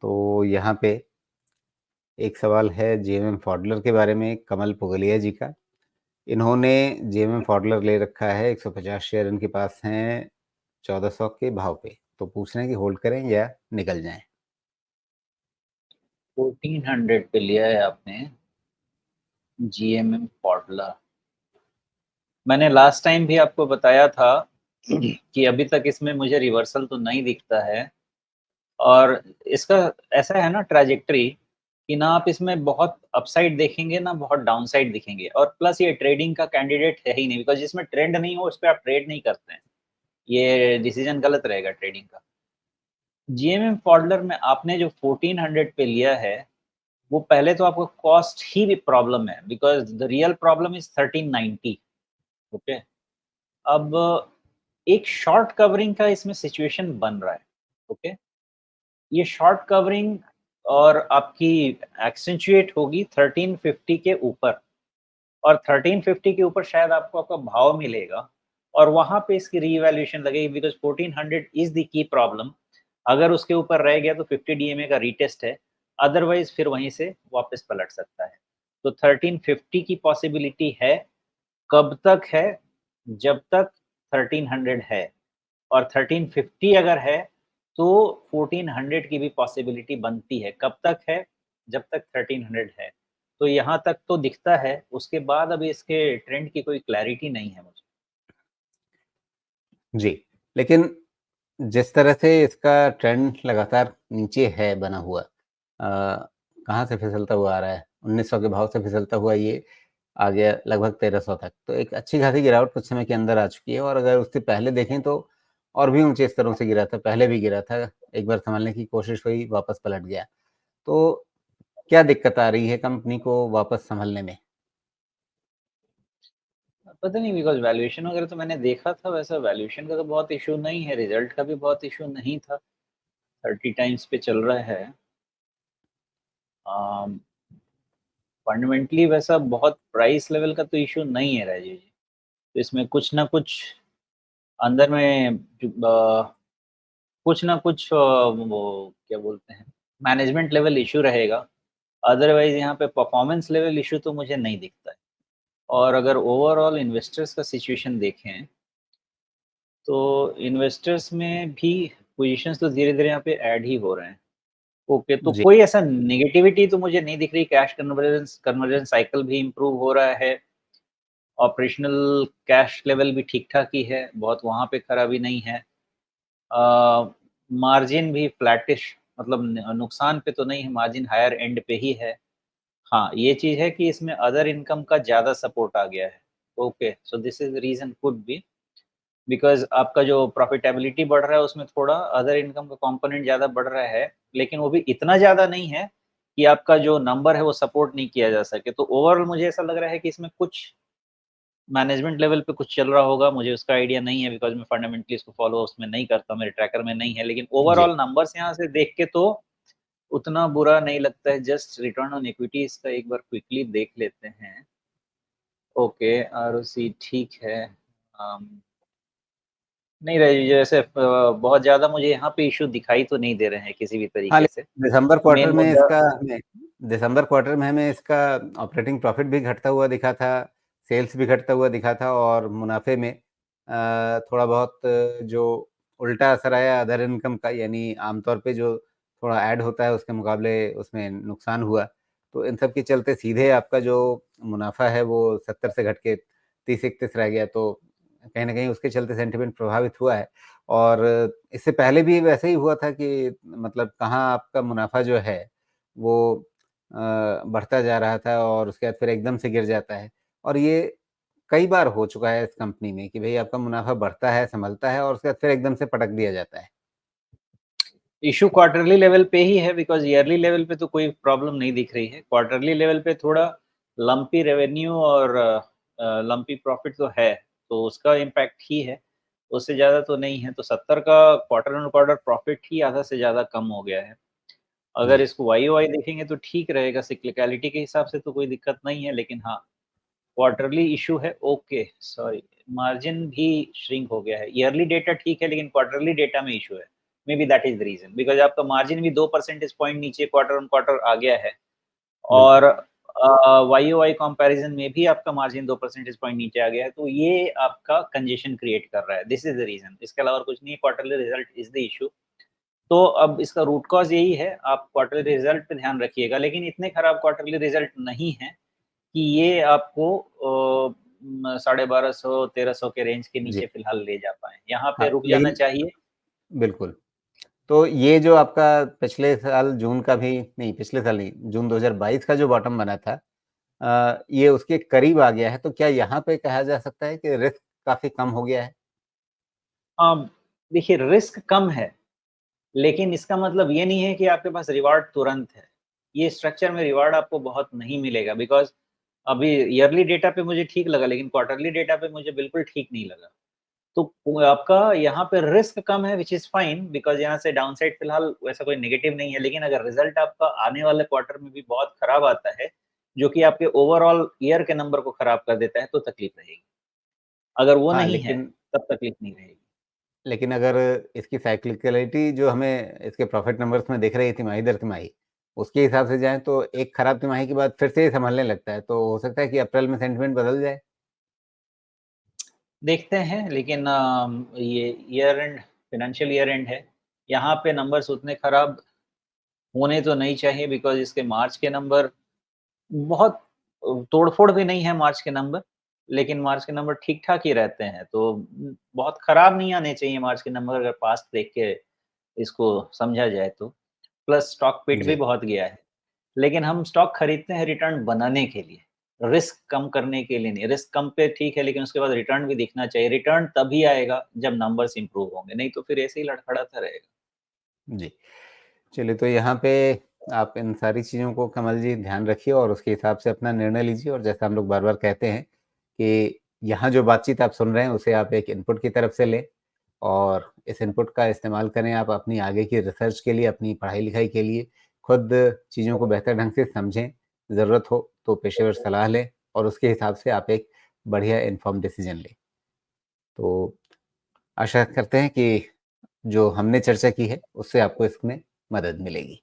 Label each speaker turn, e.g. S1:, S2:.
S1: तो यहाँ पे एक सवाल है जेएमएम फॉडलर के बारे में, कमल पुगलिया जी का। इन्होंने जेएमएम फॉडलर ले रखा है, 150 शेयर इनके पास हैं 1400 के भाव पे। तो पूछ रहे हैं कि होल्ड करें या निकल जाएं।
S2: 1400 पे लिया है आपने जीएमएम फॉर्डलर। मैंने लास्ट टाइम भी आपको बताया था कि अभी तक इसमें मुझे रिवर्सल तो नहीं दिखता है। और इसका ऐसा है ना ट्रैजेक्टरी कि ना आप इसमें बहुत अपसाइड देखेंगे ना बहुत डाउनसाइड दिखेंगे, और प्लस ये ट्रेडिंग का कैंडिडेट है ही नहीं, बिकॉज जिसमें ट्रेंड नहीं हो उस पर आप ट्रेड नहीं करते हैं। ये डिसीजन गलत रहेगा ट्रेडिंग का। जीएमएम फॉर्डलर में आपने जो 1400 पे लिया है, वो पहले तो आपको कॉस्ट ही भी प्रॉब्लम है, because the real problem is 1390। Okay, अब एक शॉर्ट कवरिंग का इसमें सिचुएशन बन रहा है। ओके, ये शॉर्ट कवरिंग और आपकी एक्सेंचुएट होगी 1350 के ऊपर, और 1350 के ऊपर शायद आपको आपका भाव मिलेगा, और वहां पे इसकी रीवैल्यूएशन लगेगी, because 1400 is the key problem. अगर उसके ऊपर रह गया तो 50 डीएमए का रीटेस्ट है, अदरवाइज फिर वहीं से वापस पलट सकता है। तो 1350 की पॉसिबिलिटी है। कब तक है? जब तक 1300 है, और 1350 अगर है तो 1400 की भी पॉसिबिलिटी बनती है। कब तक है? जब तक 1300 है। तो यहाँ तक तो दिखता है, उसके बाद अभी इसके ट्रेंड की कोई क्लैरिटी नहीं है मुझे।
S1: जी, लेकिन जिस तरह से इसका ट्रेंड लगातार नीचे है बना हुआ, कहाँ से फिसलता हुआ आ रहा है, 1900 के भाव से फिसलता हुआ ये आ गया लगभग 1300 तक। तो एक अच्छी खासी गिरावट कुछ समय के अंदर आ चुकी है, और अगर उससे पहले देखें तो और भी ऊंचे स्तरों से गिरा था, पहले भी गिरा था, एक बार संभालने की कोशिश हुई, वापस पलट गया। तो क्या दिक्कत आ रही है कंपनी को वापस संभलने में?
S2: पता नहीं, बिकॉज वैल्यूएशन वगैरह तो मैंने देखा था, वैसा वैल्यूएशन का तो बहुत इशू नहीं है, रिजल्ट का भी बहुत इशू नहीं था। 30 टाइम्स पे चल रहा है। फंडामेंटली वैसा बहुत प्राइस लेवल का तो इशू नहीं है राजीव जी। तो इसमें कुछ ना कुछ अंदर में कुछ ना कुछ वो क्या बोलते हैं, मैनेजमेंट लेवल इशू रहेगा। अदरवाइज यहाँ पे परफॉर्मेंस लेवल इशू तो मुझे नहीं दिखता है। और अगर ओवरऑल इन्वेस्टर्स का सिचुएशन देखें, तो इन्वेस्टर्स में भी पोजीशंस तो धीरे धीरे यहाँ पे ऐड ही हो रहे हैं। ओके, तो
S1: जी।
S2: कोई ऐसा नेगेटिविटी तो मुझे नहीं दिख रही। कैश कन्वर्जन कन्वर्जन साइकिल भी इम्प्रूव हो रहा है। ऑपरेशनल कैश लेवल भी ठीक ठाक ही है, बहुत वहाँ पे खराबी नहीं है। मार्जिन भी फ्लैटिश, मतलब नुकसान पे तो नहीं है, मार्जिन हायर एंड पे ही है। हाँ, ये चीज है कि इसमें अदर इनकम का ज्यादा सपोर्ट आ गया है। Okay, so this is reason could be, because आपका जो प्रॉफिटेबिलिटी बढ़ रहा है उसमें थोड़ा अदर इनकम का कंपोनेंट ज्यादा बढ़ रहा है, लेकिन वो भी इतना ज्यादा नहीं है कि आपका जो नंबर है वो सपोर्ट नहीं किया जा सके। तो ओवरऑल मुझे ऐसा लग रहा है कि इसमें कुछ मैनेजमेंट लेवल पे कुछ चल रहा होगा, मुझे उसका आइडिया नहीं है, बिकॉज मैं फंडामेंटली इसको फॉलो उसमें नहीं करता, मेरे ट्रैकर में नहीं है। लेकिन
S1: जी।
S2: ओवरऑल नंबर्स यहाँ से देख के तो उतना बुरा नहीं लगता है। जस्ट रिटर्न ऑन इक्विटी इसका एक बार क्विकली देख लेते हैं। ओके, आरओसी ठीक है। नहीं रही जैसे बहुत ज्यादा मुझे यहाँ पे इशू दिखाई तो नहीं दे रहे हैं किसी भी
S1: हाँ,
S2: तरीके से।
S1: लेकिन दिसंबर क्वार्टर
S2: मेन
S1: में
S2: मुद्दा,
S1: इसका हमें दिसंबर क्वार्टर में हमें इसका ऑपरेटिंग प्रॉफिट भी घटता हुआ दिखा था, सेल्स भी घटता हुआ दिखा था, और मुनाफे में थोड़ा बहुत जो उल्टा असर आया अदर इनकम का, यानी आमतौर पे जो थोड़ा ऐड होता है उसके मुकाबले उसमें नुकसान हुआ। तो इन सब के चलते सीधे आपका जो मुनाफा है वो 70 से घट के 30-31 रह गया। तो कहीं ना कहीं उसके चलते सेंटिमेंट प्रभावित हुआ है। और इससे पहले भी वैसे ही हुआ था कि मतलब कहाँ आपका मुनाफा जो है वो बढ़ता जा रहा था, और उसके बाद फिर एकदम से गिर जाता है। और ये कई बार हो चुका है इस कंपनी में कि भाई आपका मुनाफा बढ़ता है, संभलता है, और उसके बाद फिर एकदम से पटक दिया जाता है।
S2: इशू क्वार्टरली लेवल पे ही है, बिकॉज ईयरली लेवल पे तो कोई प्रॉब्लम नहीं दिख रही है। क्वार्टरली लेवल पे थोड़ा लंपी रेवेन्यू और लंपी प्रॉफिट तो है, तो उसका इम्पैक्ट ही है, उससे ज़्यादा तो नहीं है। तो 70 का क्वार्टर ऑन क्वार्टर प्रॉफिट ही आधा से ज़्यादा कम हो गया है। अगर
S1: जी।
S2: इसको वाई वाई देखेंगे तो ठीक रहेगा, सिक्लिकलिटी के हिसाब से तो कोई दिक्कत नहीं है। लेकिन हाँ, क्वार्टरली इशू है। ओके, सॉरी, मार्जिन भी श्रिंक हो गया है। ईयरली डेटा ठीक है, लेकिन क्वार्टरली डेटा में इशू है। May be that is the reason, because आपका मार्जिन भी 2 परसेंटेज पॉइंट नीचे क्वार्टर ऑन क्वार्टर आ गया है, और
S1: बिल्कुल।
S2: वाई कंपैरिजन में भी आपका मार्जिन 2 परसेंटेज पॉइंट नीचे आ गया है, तो ये आपका कंजेशन क्रिएट कर रहा है। दिस इज द रीजन, इसके अलावा कुछ नहीं है। Quarterly result is the issue. तो अब इसका रूट कॉज यही है, आप क्वार्टरली रिजल्ट पे ध्यान रखिएगा, लेकिन इतने खराब क्वार्टरली रिजल्ट नहीं है कि ये आपको 1250 1300 के रेंज के
S1: जी।
S2: नीचे फिलहाल ले जा पाए। यहाँ पे
S1: हाँ,
S2: रुक जाना
S1: लेकिन
S2: चाहिए।
S1: बिल्कुल। तो ये जो आपका पिछले साल जून का भी नहीं, पिछले साल नहीं, जून 2022 का जो बॉटम बना था, ये उसके करीब आ गया है, तो क्या यहाँ पे कहा जा सकता है कि रिस्क काफ़ी कम हो गया है?
S2: देखिए, रिस्क कम है, लेकिन इसका मतलब ये नहीं है कि आपके पास रिवार्ड तुरंत है। ये स्ट्रक्चर में रिवार्ड आपको बहुत नहीं मिलेगा, बिकॉज़ अभी ईयरली डेटा पे मुझे ठीक लगा, लेकिन क्वार्टरली डेटा पे मुझे बिल्कुल ठीक नहीं लगा। तो आपका यहाँ पे रिस्क कम है, व्हिच इज़ फाइन, बिकॉज़ यहाँ से डाउनसाइड फिलहाल वैसा कोई नेगेटिव नहीं है, लेकिन अगर रिज़ल्ट आपका आने वाले क्वार्टर में भी बहुत खराब आता है, जो कि आपके ओवरऑल ईयर के नंबर को खराब कर देता है, तो तकलीफ रहेगी। अगर वो
S1: हाँ,
S2: नहीं है,
S1: लेकिन
S2: तब तकलीफ नहीं रहेगी।
S1: लेकिन अगर इसकी साइक्लिकलिटी जो हमें इसके प्रॉफ़िट नंबर्स में दिख रही है तिमाही दर तिमाही, उसके हिसाब से जाएँ तो एक खराब तिमाही के बाद फिर से ये सँभलने लगता है, तो हो सकता है कि अप्रैल में सेंटिमेंट बदल जाए?
S2: देखते हैं, लेकिन ये year and financial year and है। यहाँ पे नंबर्स उतने खराब होने तो नहीं चाहिए, बिकॉज़ इसके मार्च के नंबर बहुत तोड़-फोड़ भी नहीं है मार्च के नंबर, लेकिन मार्च के नंबर ठीक-ठाक ही रहते हैं। तो बहुत खराब नहीं आने चाहिए मार्च के नंबर, अगर पास्ट देख के इसको समझा जाए तो। प्लस स्टॉक पिट भी
S1: जी।
S2: बहुत गया है। लेकिन हम स्टॉक खरीदते हैं रिटर्न बनाने के लिए, रिस्क कम करने के लिए नहीं। रिस्क कम पे ठीक है, लेकिन उसके बाद रिटर्न भी दिखना चाहिए। रिटर्न तभी आएगा जब नंबर्स इम्प्रूव होंगे, नहीं तो फिर ऐसे ही लड़खड़ाता रहेगा।
S1: जी। चलिए, तो यहाँ पे आप इन सारी चीज़ों को कमल जी ध्यान रखिए और उसके हिसाब से अपना निर्णय लीजिए, और जैसा हम लोग बार-बार कहते हैं कि यहाँ जो बातचीत आप सुन रहे हैं, उसे आप एक इनपुट की तरफ से लें और इस इनपुट का इस्तेमाल करें आप अपनी आगे की रिसर्च के लिए, अपनी पढ़ाई-लिखाई के लिए। खुद चीज़ों को बेहतर ढंग से समझें, ज़रूरत हो तो पेशेवर सलाह लें और उसके हिसाब से आप एक बढ़िया इन्फॉर्म्ड डिसीज़न लें। तो आशा करते हैं कि जो हमने चर्चा की है, उससे आपको इसमें मदद मिलेगी।